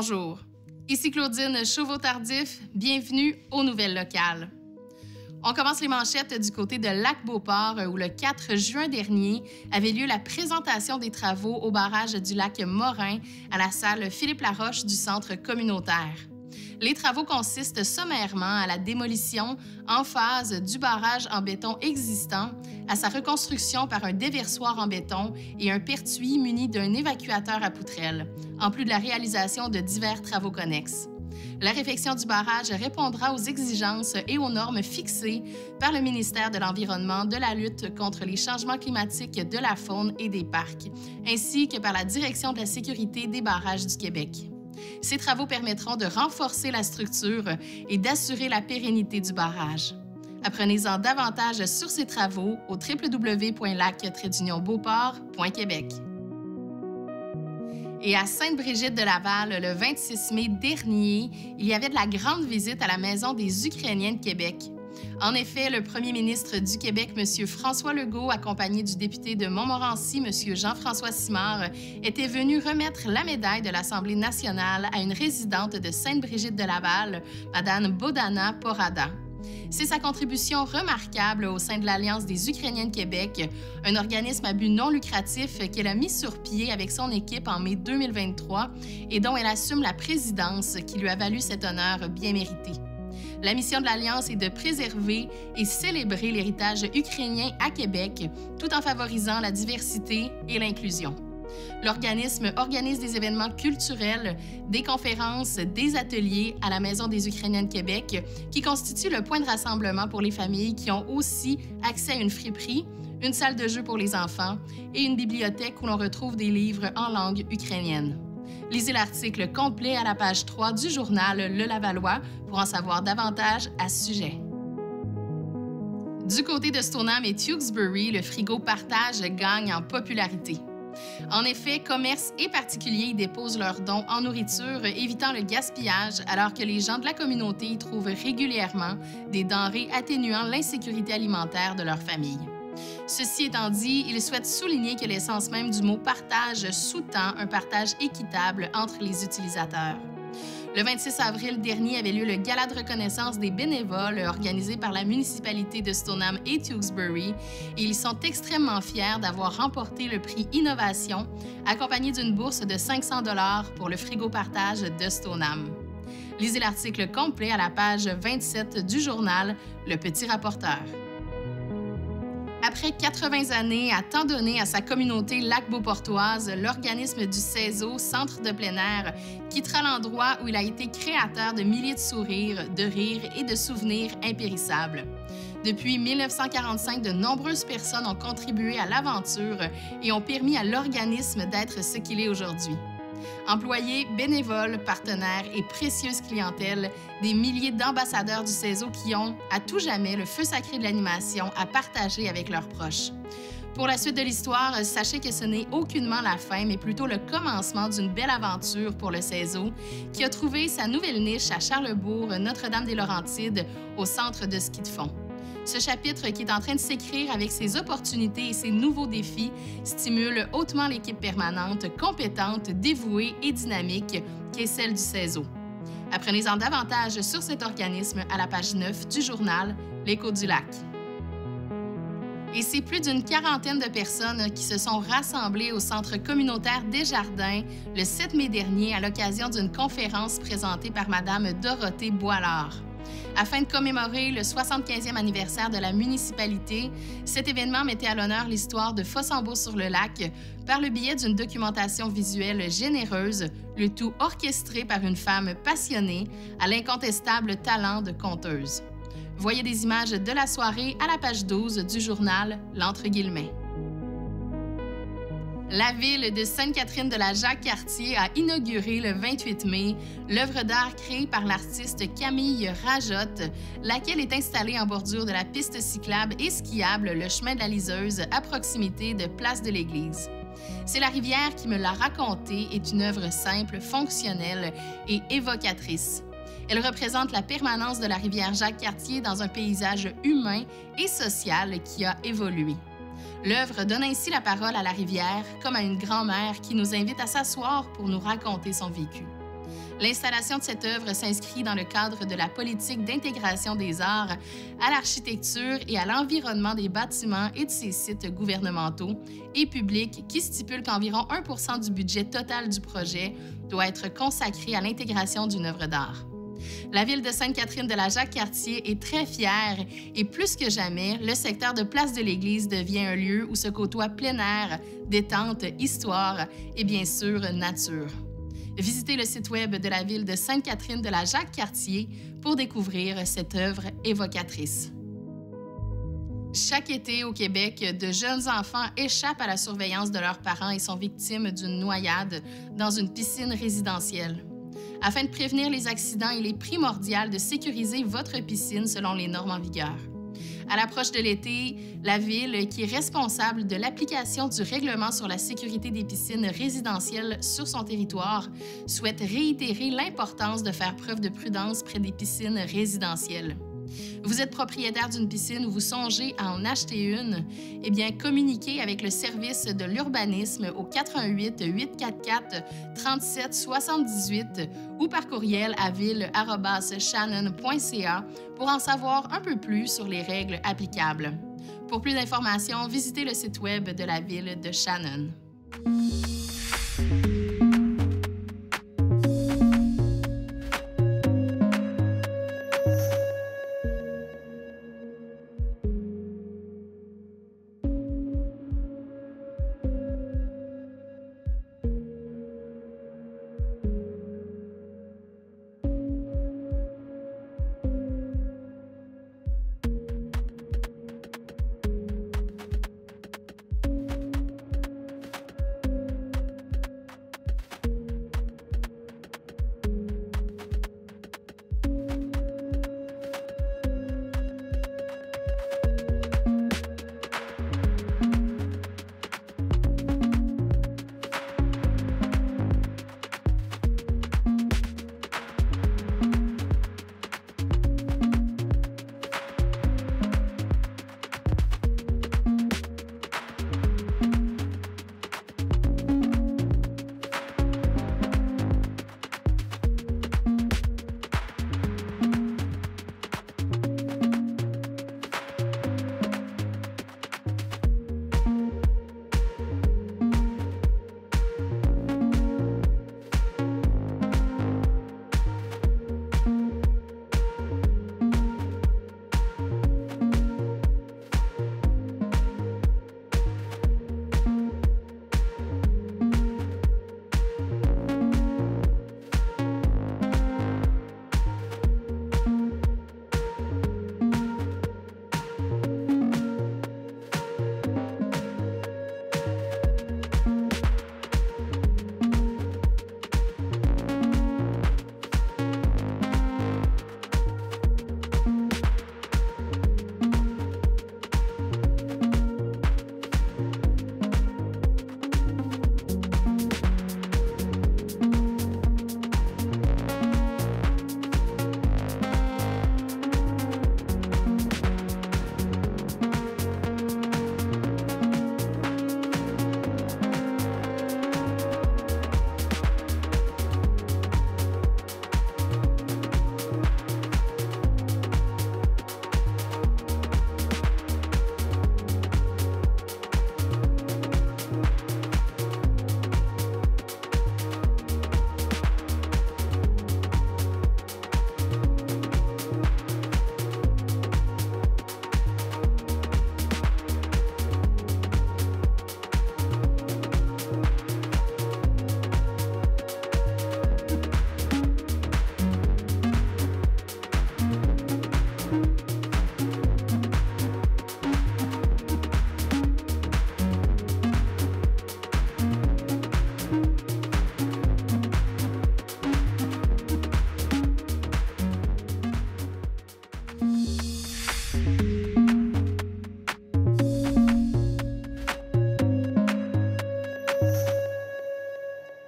Bonjour, ici Claudine Chauveau-Tardif, bienvenue aux Nouvelles locales. On commence les manchettes du côté de Lac-Beauport où le 4 juin dernier avait lieu la présentation des travaux au barrage du lac Morin à la salle Philippe-Laroche du centre communautaire. Les travaux consistent sommairement à la démolition en phase du barrage en béton existant, à sa reconstruction par un déversoir en béton et un pertuis muni d'un évacuateur à poutrelles, en plus de la réalisation de divers travaux connexes. La réfection du barrage répondra aux exigences et aux normes fixées par le ministère de l'Environnement, de la lutte contre les changements climatiques, de la faune et des parcs, ainsi que par la Direction de la sécurité des barrages du Québec. Ces travaux permettront de renforcer la structure et d'assurer la pérennité du barrage. Apprenez-en davantage sur ces travaux au www.lac-beauport.québec. Et à Sainte-Brigitte de Laval, le 26 mai dernier, il y avait de la grande visite à la Maison des Ukrainiens de Québec. En effet, le premier ministre du Québec, M. François Legault, accompagné du député de Montmorency, M. Jean-François Simard, était venu remettre la médaille de l'Assemblée nationale à une résidente de Sainte-Brigitte de Laval, Mme Bodana Porada. C'est sa contribution remarquable au sein de l'Alliance des Ukrainiens de Québec, un organisme à but non lucratif qu'elle a mis sur pied avec son équipe en mai 2023 et dont elle assume la présidence qui lui a valu cet honneur bien mérité. La mission de l'Alliance est de préserver et célébrer l'héritage ukrainien à Québec, tout en favorisant la diversité et l'inclusion. L'organisme organise des événements culturels, des conférences, des ateliers à la Maison des Ukrainiens de Québec, qui constituent le point de rassemblement pour les familles qui ont aussi accès à une friperie, une salle de jeu pour les enfants et une bibliothèque où l'on retrouve des livres en langue ukrainienne. Lisez l'article complet à la page 3 du journal Le Lavallois pour en savoir davantage à ce sujet. Du côté de Stoneham et Tewksbury, le frigo partage gagne en popularité. En effet, commerces et particuliers y déposent leurs dons en nourriture, évitant le gaspillage, alors que les gens de la communauté y trouvent régulièrement des denrées atténuant l'insécurité alimentaire de leur famille. Ceci étant dit, il souhaite souligner que l'essence même du mot « partage » sous-tend un partage équitable entre les utilisateurs. Le 26 avril dernier avait lieu le gala de reconnaissance des bénévoles organisé par la municipalité de Stoneham et Tewksbury et ils sont extrêmement fiers d'avoir remporté le prix Innovation, accompagné d'une bourse de 500 $ pour le frigo partage de Stoneham. Lisez l'article complet à la page 27 du journal Le Petit Rapporteur. Après 80 années à tant donner à sa communauté lac-beauportoise, l'organisme du CESO, Centre de plein air, quittera l'endroit où il a été créateur de milliers de sourires, de rires et de souvenirs impérissables. Depuis 1945, de nombreuses personnes ont contribué à l'aventure et ont permis à l'organisme d'être ce qu'il est aujourd'hui. Employés, bénévoles, partenaires et précieuse clientèle, des milliers d'ambassadeurs du CESO qui ont, à tout jamais, le feu sacré de l'animation à partager avec leurs proches. Pour la suite de l'histoire, sachez que ce n'est aucunement la fin, mais plutôt le commencement d'une belle aventure pour le CESO, qui a trouvé sa nouvelle niche à Charlesbourg, Notre-Dame-des-Laurentides, au centre de ski de fond. Ce chapitre qui est en train de s'écrire avec ses opportunités et ses nouveaux défis stimule hautement l'équipe permanente, compétente, dévouée et dynamique qu'est celle du CESO. Apprenez-en davantage sur cet organisme à la page 9 du journal L'Écho du lac. Et c'est plus d'une quarantaine de personnes qui se sont rassemblées au centre communautaire Desjardins le 7 mai dernier à l'occasion d'une conférence présentée par Mme Dorothée Boilard. Afin de commémorer le 75e anniversaire de la municipalité, cet événement mettait à l'honneur l'histoire de Fossambeau-sur-le-Lac par le biais d'une documentation visuelle généreuse, le tout orchestré par une femme passionnée à l'incontestable talent de conteuse. Voyez des images de la soirée à la page 12 du journal L'Entre-Guillemets. La ville de Sainte-Catherine de la Jacques-Cartier a inauguré le 28 mai l'œuvre d'art créée par l'artiste Camille Rajotte, laquelle est installée en bordure de la piste cyclable et skiable Le Chemin de la Liseuse à proximité de Place de l'Église. C'est la rivière qui me l'a raconté est une œuvre simple, fonctionnelle et évocatrice. Elle représente la permanence de la rivière Jacques-Cartier dans un paysage humain et social qui a évolué. L'œuvre donne ainsi la parole à la rivière, comme à une grand-mère qui nous invite à s'asseoir pour nous raconter son vécu. L'installation de cette œuvre s'inscrit dans le cadre de la politique d'intégration des arts à l'architecture et à l'environnement des bâtiments et de ses sites gouvernementaux et publics qui stipule qu'environ 1 % du budget total du projet doit être consacré à l'intégration d'une œuvre d'art. La ville de Sainte-Catherine-de-la-Jacques-Cartier est très fière et plus que jamais, le secteur de Place de l'Église devient un lieu où se côtoient plein air, détente, histoire et bien sûr nature. Visitez le site web de la ville de Sainte-Catherine-de-la-Jacques-Cartier pour découvrir cette œuvre évocatrice. Chaque été au Québec, de jeunes enfants échappent à la surveillance de leurs parents et sont victimes d'une noyade dans une piscine résidentielle. Afin de prévenir les accidents, il est primordial de sécuriser votre piscine selon les normes en vigueur. À l'approche de l'été, la Ville, qui est responsable de l'application du règlement sur la sécurité des piscines résidentielles sur son territoire, souhaite réitérer l'importance de faire preuve de prudence près des piscines résidentielles. Vous êtes propriétaire d'une piscine ou vous songez à en acheter une? Eh bien, communiquez avec le service de l'urbanisme au 88 844 37 78 ou par courriel à ville@shannon.ca pour en savoir un peu plus sur les règles applicables. Pour plus d'informations, visitez le site web de la ville de Shannon.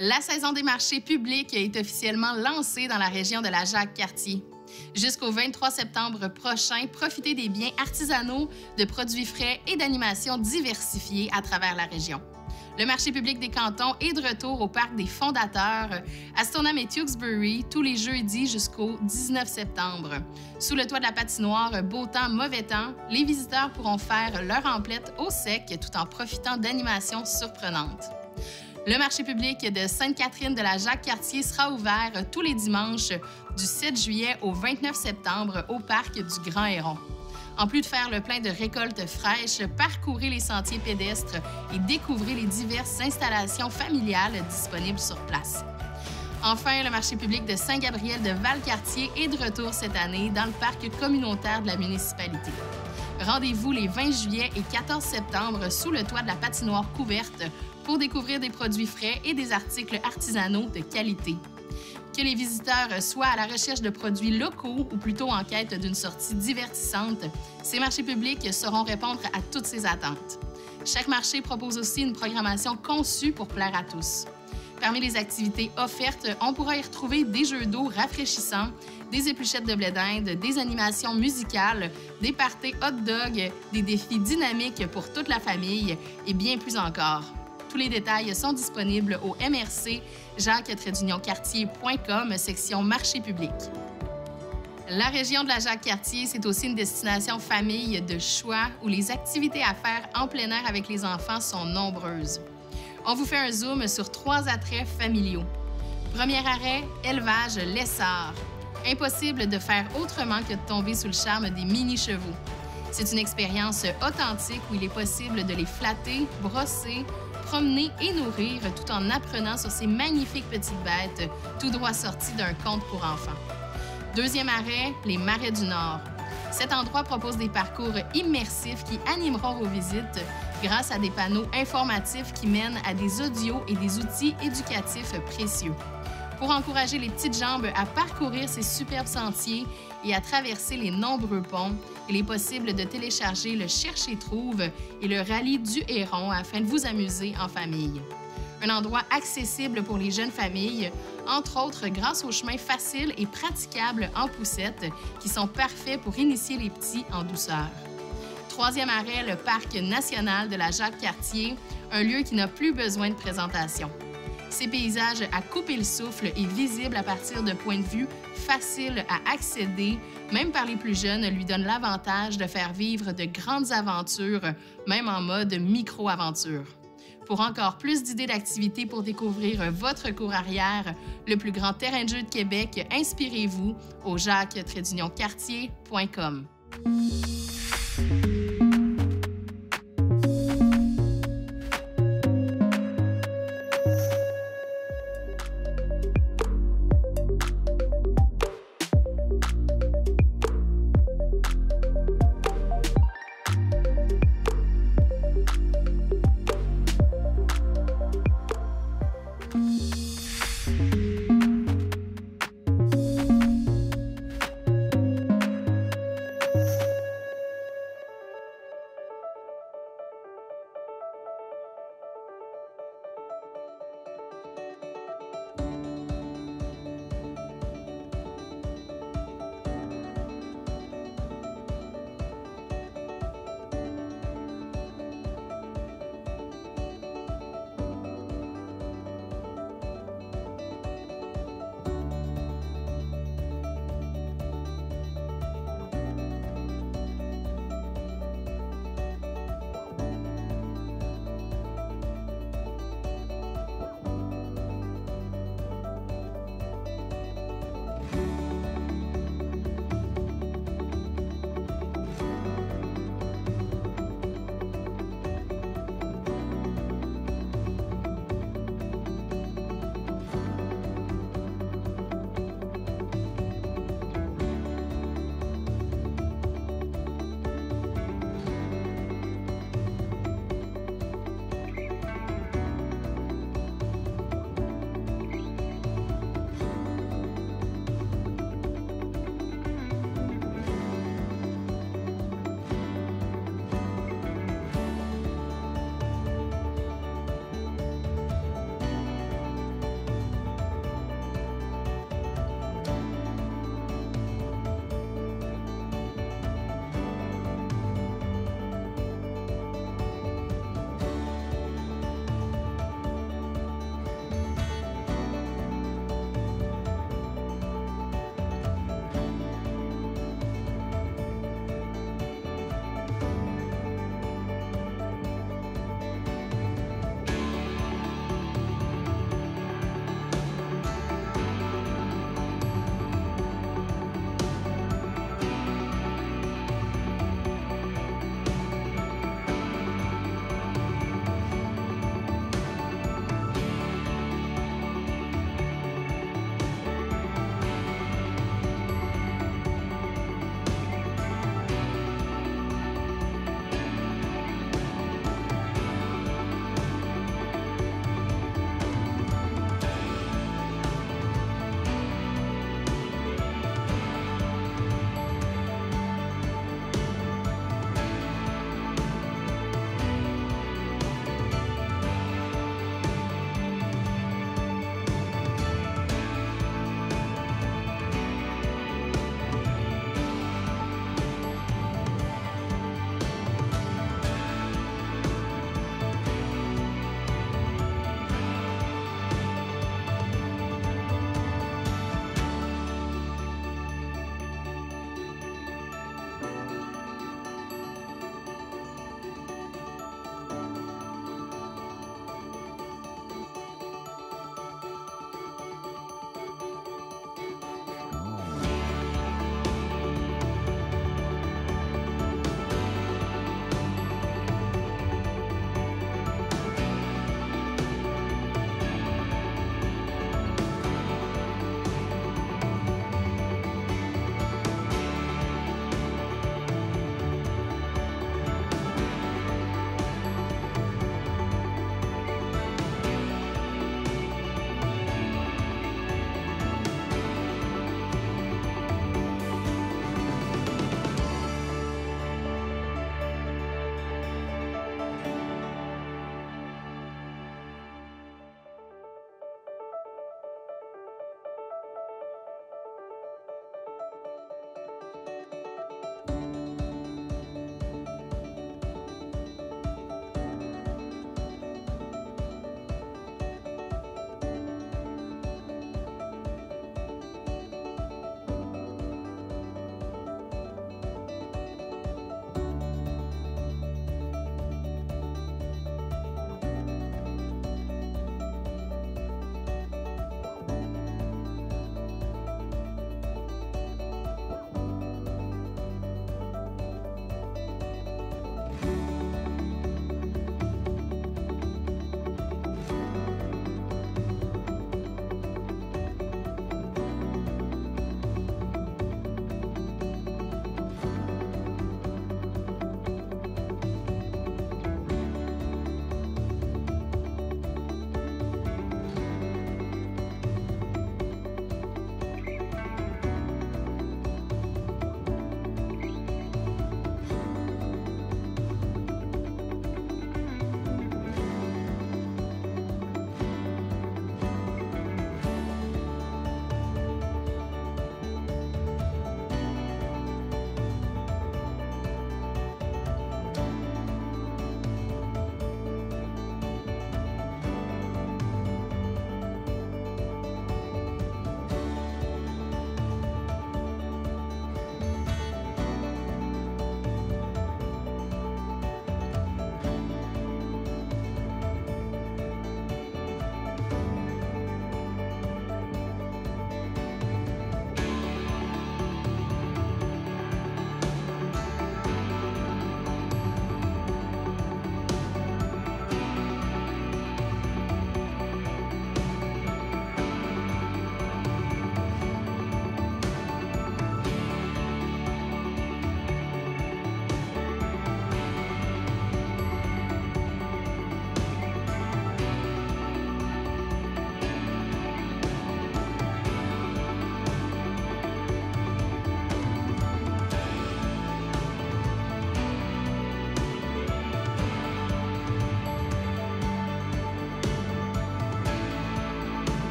La saison des marchés publics est officiellement lancée dans la région de la Jacques-Cartier. Jusqu'au 23 septembre prochain, profitez des biens artisanaux, de produits frais et d'animations diversifiées à travers la région. Le marché public des cantons est de retour au Parc des Fondateurs à Stoneham et Tewkesbury tous les jeudis jusqu'au 19 septembre. Sous le toit de la patinoire Beau temps, mauvais temps, les visiteurs pourront faire leur emplette au sec tout en profitant d'animations surprenantes. Le marché public de Sainte-Catherine de la Jacques-Cartier sera ouvert tous les dimanches du 7 juillet au 29 septembre au Parc du Grand Héron. En plus de faire le plein de récoltes fraîches, parcourez les sentiers pédestres et découvrez les diverses installations familiales disponibles sur place. Enfin, le marché public de Saint-Gabriel de Valcartier est de retour cette année dans le parc communautaire de la municipalité. Rendez-vous les 20 juillet et 14 septembre sous le toit de la patinoire couverte pour découvrir des produits frais et des articles artisanaux de qualité. Que les visiteurs soient à la recherche de produits locaux ou plutôt en quête d'une sortie divertissante, ces marchés publics sauront répondre à toutes ces attentes. Chaque marché propose aussi une programmation conçue pour plaire à tous. Parmi les activités offertes, on pourra y retrouver des jeux d'eau rafraîchissants, des épluchettes de blé d'Inde, des animations musicales, des parties hot dog, des défis dynamiques pour toute la famille et bien plus encore. Tous les détails sont disponibles au MRC jacques-cartier.com, section marché public. La région de la Jacques-Cartier, c'est aussi une destination famille de choix où les activités à faire en plein air avec les enfants sont nombreuses. On vous fait un zoom sur 3 attraits familiaux. Premier arrêt, élevage Lessard. Impossible de faire autrement que de tomber sous le charme des mini-chevaux. C'est une expérience authentique où il est possible de les flatter, brosser, promener et nourrir tout en apprenant sur ces magnifiques petites bêtes, tout droit sorties d'un conte pour enfants. Deuxième arrêt, les Marais du Nord. Cet endroit propose des parcours immersifs qui animeront vos visites grâce à des panneaux informatifs qui mènent à des audios et des outils éducatifs précieux. Pour encourager les petites jambes à parcourir ces superbes sentiers et à traverser les nombreux ponts, il est possible de télécharger le Cherche-et-Trouve et le Rallye du Héron afin de vous amuser en famille. Un endroit accessible pour les jeunes familles, entre autres grâce aux chemins faciles et praticables en poussette qui sont parfaits pour initier les petits en douceur. Troisième arrêt, le Parc national de la Jacques-Cartier, un lieu qui n'a plus besoin de présentation. Ces paysages à couper le souffle et visibles à partir de points de vue faciles à accéder, même par les plus jeunes, lui donnent l'avantage de faire vivre de grandes aventures, même en mode micro-aventure. Pour encore plus d'idées d'activités pour découvrir votre cour arrière, le plus grand terrain de jeu de Québec, inspirez-vous au jacques-cartier.com.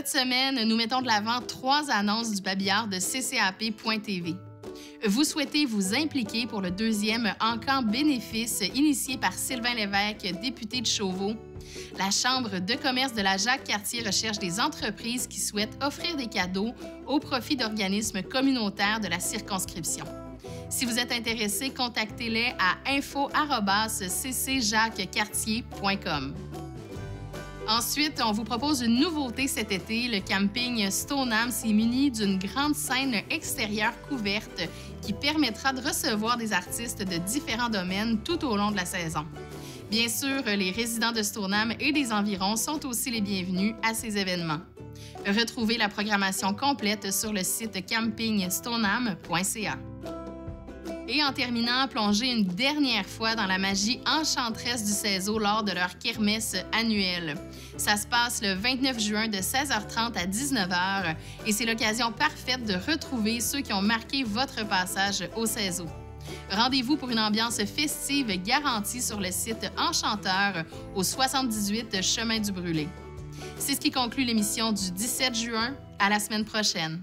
Cette semaine, nous mettons de l'avant 3 annonces du babillard de ccap.tv. Vous souhaitez vous impliquer pour le 2e encan bénéfice initié par Sylvain Lévesque, député de Chauveau. La Chambre de commerce de la Jacques-Cartier recherche des entreprises qui souhaitent offrir des cadeaux au profit d'organismes communautaires de la circonscription. Si vous êtes intéressé, contactez-les à info@ccjacquescartier.com. Ensuite, on vous propose une nouveauté cet été. Le camping Stoneham s'est muni d'une grande scène extérieure couverte qui permettra de recevoir des artistes de différents domaines tout au long de la saison. Bien sûr, les résidents de Stoneham et des environs sont aussi les bienvenus à ces événements. Retrouvez la programmation complète sur le site campingstoneham.ca. Et en terminant, plongez une dernière fois dans la magie enchanteresse du Cézo lors de leur kermesse annuelle. Ça se passe le 29 juin de 16h30 à 19h et c'est l'occasion parfaite de retrouver ceux qui ont marqué votre passage au Cézo. Rendez-vous pour une ambiance festive garantie sur le site Enchanteur au 78 Chemin du Brûlé. C'est ce qui conclut l'émission du 17 juin. À la semaine prochaine.